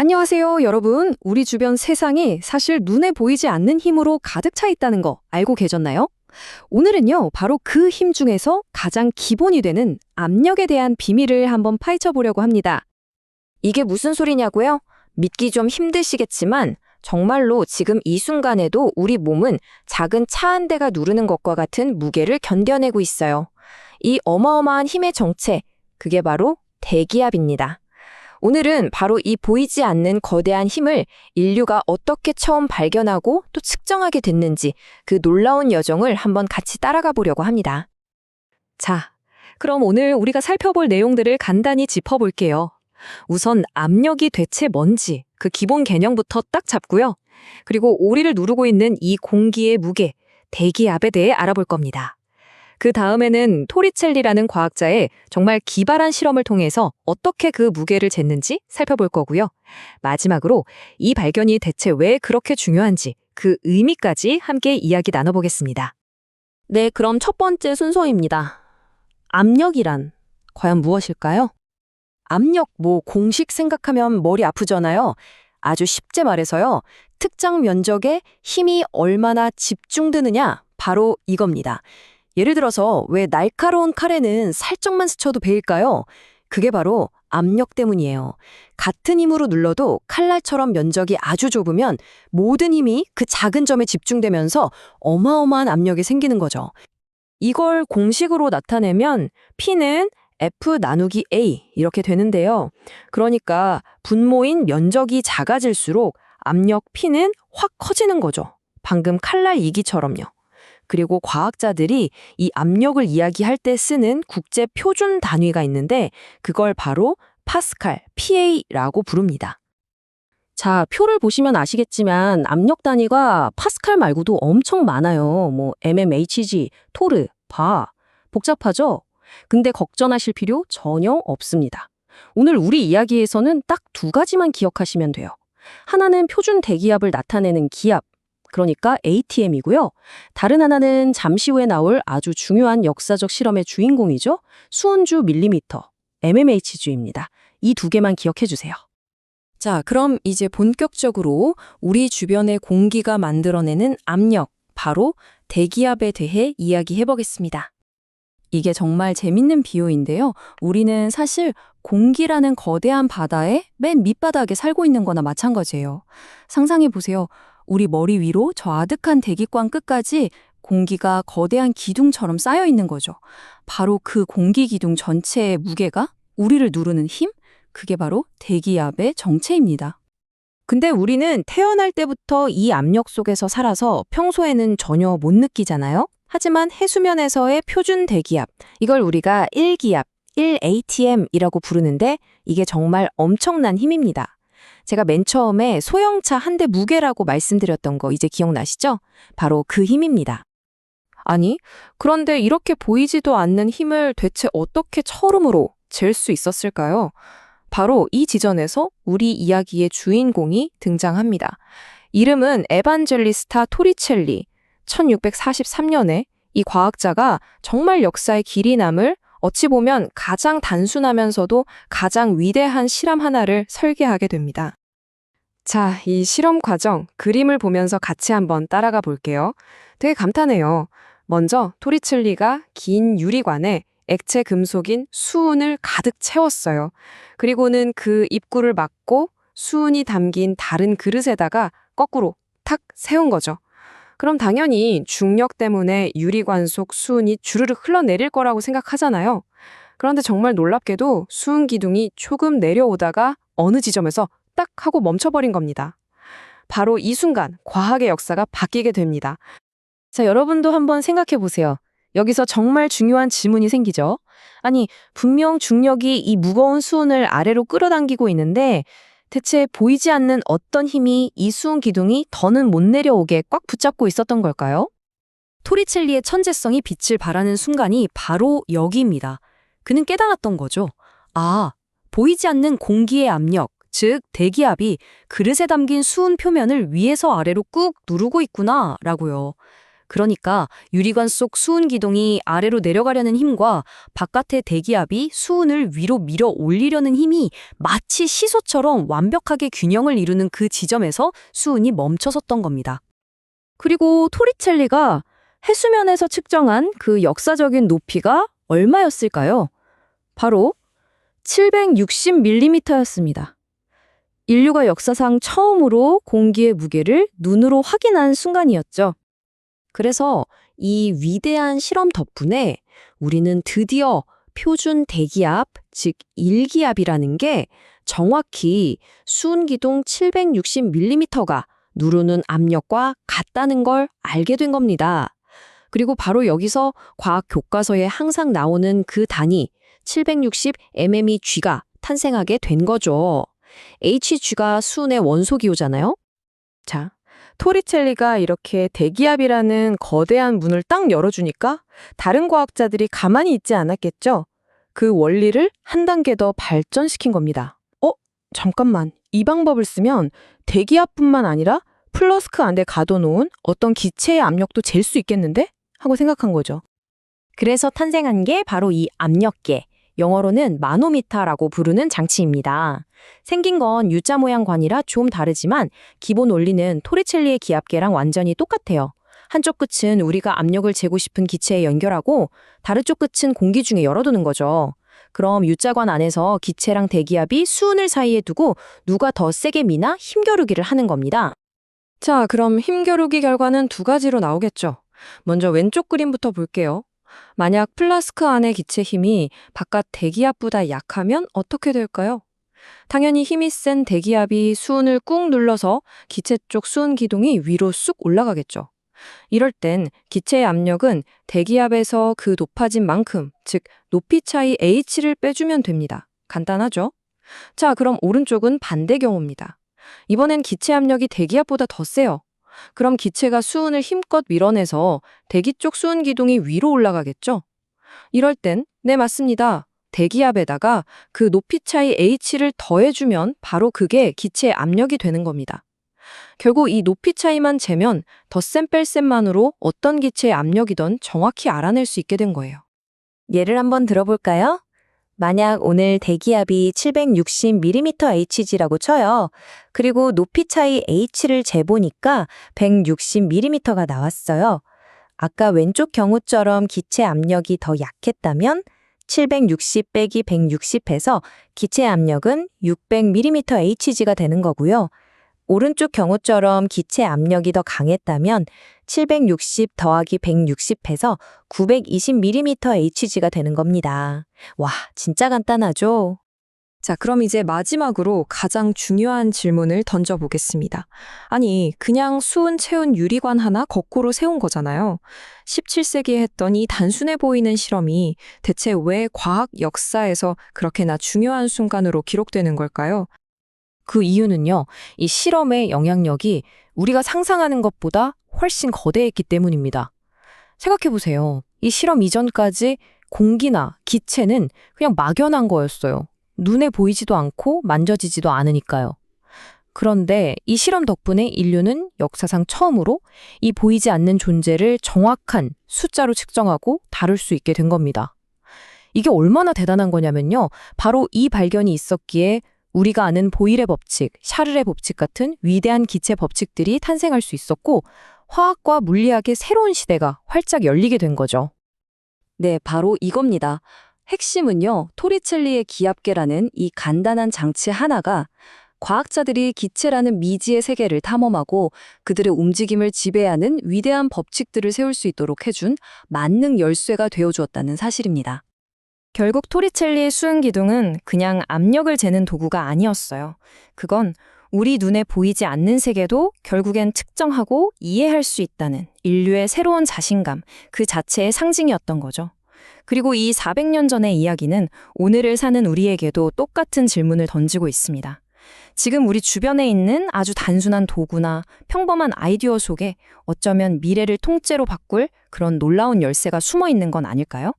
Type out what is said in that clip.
안녕하세요, 여러분. 우리 주변 세상이 사실 눈에 보이지 않는 힘으로 가득 차 있다는 거 알고 계셨나요? 오늘은요, 바로 그 힘 중에서 가장 기본이 되는 압력에 대한 비밀을 한번 파헤쳐 보려고 합니다. 이게 무슨 소리냐고요? 믿기 좀 힘드시겠지만 정말로 지금 이 순간에도 우리 몸은 작은 차 한 대가 누르는 것과 같은 무게를 견뎌내고 있어요. 이 어마어마한 힘의 정체, 그게 바로 대기압입니다. 오늘은 바로 이 보이지 않는 거대한 힘을 인류가 어떻게 처음 발견하고 또 측정하게 됐는지 그 놀라운 여정을 한번 같이 따라가 보려고 합니다. 자, 그럼 오늘 우리가 살펴볼 내용들을 간단히 짚어볼게요. 우선 압력이 대체 뭔지 그 기본 개념부터 딱 잡고요. 그리고 우리를 누르고 있는 이 공기의 무게, 대기압에 대해 알아볼 겁니다. 그 다음에는 토리첼리라는 과학자의 정말 기발한 실험을 통해서 어떻게 그 무게를 쟀는지 살펴볼 거고요. 마지막으로 이 발견이 대체 왜 그렇게 중요한지 그 의미까지 함께 이야기 나눠보겠습니다. 네, 그럼 첫 번째 순서입니다. 압력이란 과연 무엇일까요? 압력, 공식 생각하면 머리 아프잖아요. 아주 쉽게 말해서요. 특정 면적에 힘이 얼마나 집중되느냐, 바로 이겁니다. 예를 들어서 왜 날카로운 칼에는 살짝만 스쳐도 베일까요? 그게 바로 압력 때문이에요. 같은 힘으로 눌러도 칼날처럼 면적이 아주 좁으면 모든 힘이 그 작은 점에 집중되면서 어마어마한 압력이 생기는 거죠. 이걸 공식으로 나타내면 P는 F 나누기 A 이렇게 되는데요. 그러니까 분모인 면적이 작아질수록 압력 P는 확 커지는 거죠. 방금 칼날 이기처럼요. 그리고 과학자들이 이 압력을 이야기할 때 쓰는 국제 표준 단위가 있는데 그걸 바로 파스칼, PA라고 부릅니다. 자, 표를 보시면 아시겠지만 압력 단위가 파스칼 말고도 엄청 많아요. mmHg, 토르, 바. 복잡하죠? 근데 걱정하실 필요 전혀 없습니다. 오늘 우리 이야기에서는 딱 두 가지만 기억하시면 돼요. 하나는 표준 대기압을 나타내는 기압, 그러니까 ATM이고요. 다른 하나는 잠시 후에 나올 아주 중요한 역사적 실험의 주인공이죠. 수온주 밀리미터, mmHg입니다. 이 두 개만 기억해 주세요. 자, 그럼 이제 본격적으로 우리 주변의 공기가 만들어내는 압력, 바로 대기압에 대해 이야기해 보겠습니다. 이게 정말 재밌는 비유인데요. 우리는 사실 공기라는 거대한 바다의 맨 밑바닥에 살고 있는 거나 마찬가지예요. 상상해 보세요. 우리 머리 위로 저 아득한 대기권 끝까지 공기가 거대한 기둥처럼 쌓여 있는 거죠. 바로 그 공기 기둥 전체의 무게가 우리를 누르는 힘? 그게 바로 대기압의 정체입니다. 근데 우리는 태어날 때부터 이 압력 속에서 살아서 평소에는 전혀 못 느끼잖아요? 하지만 해수면에서의 표준 대기압, 이걸 우리가 1기압, 1ATM이라고 부르는데 이게 정말 엄청난 힘입니다. 제가 맨 처음에 소형차 한 대 무게라고 말씀드렸던 거 이제 기억나시죠? 바로 그 힘입니다. 아니, 그런데 이렇게 보이지도 않는 힘을 대체 어떻게 처음으로 잴 수 있었을까요? 바로 이 지점에서 우리 이야기의 주인공이 등장합니다. 이름은 에반젤리스타 토리첼리. 1643년에 이 과학자가 정말 역사에 길이 남을 어찌 보면 가장 단순하면서도 가장 위대한 실험 하나를 설계하게 됩니다. 자, 이 실험 과정, 그림을 보면서 같이 한번 따라가 볼게요. 되게 간단해요. 먼저 토리첼리가 긴 유리관에 액체 금속인 수은을 가득 채웠어요. 그리고는 그 입구를 막고 수은이 담긴 다른 그릇에다가 거꾸로 탁 세운 거죠. 그럼 당연히 중력 때문에 유리관 속 수은이 주르륵 흘러내릴 거라고 생각하잖아요. 그런데 정말 놀랍게도 수은 기둥이 조금 내려오다가 어느 지점에서 딱 하고 멈춰버린 겁니다. 바로 이 순간 과학의 역사가 바뀌게 됩니다. 자, 여러분도 한번 생각해 보세요. 여기서 정말 중요한 질문이 생기죠. 아니, 분명 중력이 이 무거운 수은을 아래로 끌어당기고 있는데 대체 보이지 않는 어떤 힘이 이 수은 기둥이 더는 못 내려오게 꽉 붙잡고 있었던 걸까요? 토리첼리의 천재성이 빛을 발하는 순간이 바로 여기입니다. 그는 깨달았던 거죠. 아, 보이지 않는 공기의 압력, 즉 대기압이 그릇에 담긴 수은 표면을 위에서 아래로 꾹 누르고 있구나 라고요. 그러니까 유리관 속 수은 기둥이 아래로 내려가려는 힘과 바깥의 대기압이 수은을 위로 밀어 올리려는 힘이 마치 시소처럼 완벽하게 균형을 이루는 그 지점에서 수은이 멈춰섰던 겁니다. 그리고 토리첼리가 해수면에서 측정한 그 역사적인 높이가 얼마였을까요? 바로 760mm였습니다. 인류가 역사상 처음으로 공기의 무게를 눈으로 확인한 순간이었죠. 그래서 이 위대한 실험 덕분에 우리는 드디어 표준 대기압, 즉 일기압이라는 게 정확히 수은기둥 760mm가 누르는 압력과 같다는 걸 알게 된 겁니다. 그리고 바로 여기서 과학 교과서에 항상 나오는 그 단위 760mmg가 탄생하게 된 거죠. Hg가 수은의 원소기호잖아요. 자, 토리첼리가 이렇게 대기압이라는 거대한 문을 딱 열어주니까 다른 과학자들이 가만히 있지 않았겠죠? 그 원리를 한 단계 더 발전시킨 겁니다. 잠깐만. 이 방법을 쓰면 대기압뿐만 아니라 플러스크 안에 가둬놓은 어떤 기체의 압력도 잴 수 있겠는데? 하고 생각한 거죠. 그래서 탄생한 게 바로 이 압력계, 영어로는 마노미터라고 부르는 장치입니다. 생긴 건 U자 모양 관이라 좀 다르지만 기본 원리는 토리첼리의 기압계랑 완전히 똑같아요. 한쪽 끝은 우리가 압력을 재고 싶은 기체에 연결하고 다른 쪽 끝은 공기 중에 열어두는 거죠. 그럼 U자관 안에서 기체랑 대기압이 수은을 사이에 두고 누가 더 세게 미나 힘겨루기를 하는 겁니다. 자, 그럼 힘겨루기 결과는 두 가지로 나오겠죠. 먼저 왼쪽 그림부터 볼게요. 만약 플라스크 안의 기체 힘이 바깥 대기압보다 약하면 어떻게 될까요? 당연히 힘이 센 대기압이 수은을 꾹 눌러서 기체 쪽 수은 기둥이 위로 쑥 올라가겠죠. 이럴 땐 기체의 압력은 대기압에서 그 높아진 만큼, 즉 높이 차이 H를 빼주면 됩니다. 간단하죠? 자, 그럼 오른쪽은 반대 경우입니다. 이번엔 기체 압력이 대기압보다 더 세요. 그럼 기체가 수은을 힘껏 밀어내서 대기 쪽 수은 기둥이 위로 올라가겠죠? 이럴 땐, 네, 맞습니다. 대기압에다가 그 높이 차이 H를 더해주면 바로 그게 기체의 압력이 되는 겁니다. 결국 이 높이 차이만 재면 덧셈 뺄셈만으로 어떤 기체의 압력이든 정확히 알아낼 수 있게 된 거예요. 예를 한번 들어볼까요? 만약 오늘 대기압이 760mmHg라고 쳐요. 그리고 높이 차이 H를 재보니까 160mm가 나왔어요. 아까 왼쪽 경우처럼 기체 압력이 더 약했다면 760 빼기 160해서 기체 압력은 600mmHg가 되는 거고요. 오른쪽 경우처럼 기체 압력이 더 강했다면 760 더하기 160해서 920mmHg가 되는 겁니다. 와, 진짜 간단하죠? 자, 그럼 이제 마지막으로 가장 중요한 질문을 던져보겠습니다. 아니, 그냥 수은 채운 유리관 하나 거꾸로 세운 거잖아요. 17세기에 했던 이 단순해 보이는 실험이 대체 왜 과학 역사에서 그렇게나 중요한 순간으로 기록되는 걸까요? 그 이유는요, 이 실험의 영향력이 우리가 상상하는 것보다 훨씬 거대했기 때문입니다. 생각해보세요. 이 실험 이전까지 공기나 기체는 그냥 막연한 거였어요. 눈에 보이지도 않고 만져지지도 않으니까요. 그런데 이 실험 덕분에 인류는 역사상 처음으로 이 보이지 않는 존재를 정확한 숫자로 측정하고 다룰 수 있게 된 겁니다. 이게 얼마나 대단한 거냐면요. 바로 이 발견이 있었기에 우리가 아는 보일의 법칙, 샤를의 법칙 같은 위대한 기체 법칙들이 탄생할 수 있었고 화학과 물리학의 새로운 시대가 활짝 열리게 된 거죠. 네, 바로 이겁니다. 핵심은요, 토리첼리의 기압계라는 이 간단한 장치 하나가 과학자들이 기체라는 미지의 세계를 탐험하고 그들의 움직임을 지배하는 위대한 법칙들을 세울 수 있도록 해준 만능 열쇠가 되어주었다는 사실입니다. 결국 토리첼리의 수은 기둥은 그냥 압력을 재는 도구가 아니었어요. 그건 우리 눈에 보이지 않는 세계도 결국엔 측정하고 이해할 수 있다는 인류의 새로운 자신감, 그 자체의 상징이었던 거죠. 그리고 이 400년 전의 이야기는 오늘을 사는 우리에게도 똑같은 질문을 던지고 있습니다. 지금 우리 주변에 있는 아주 단순한 도구나 평범한 아이디어 속에 어쩌면 미래를 통째로 바꿀 그런 놀라운 열쇠가 숨어 있는 건 아닐까요?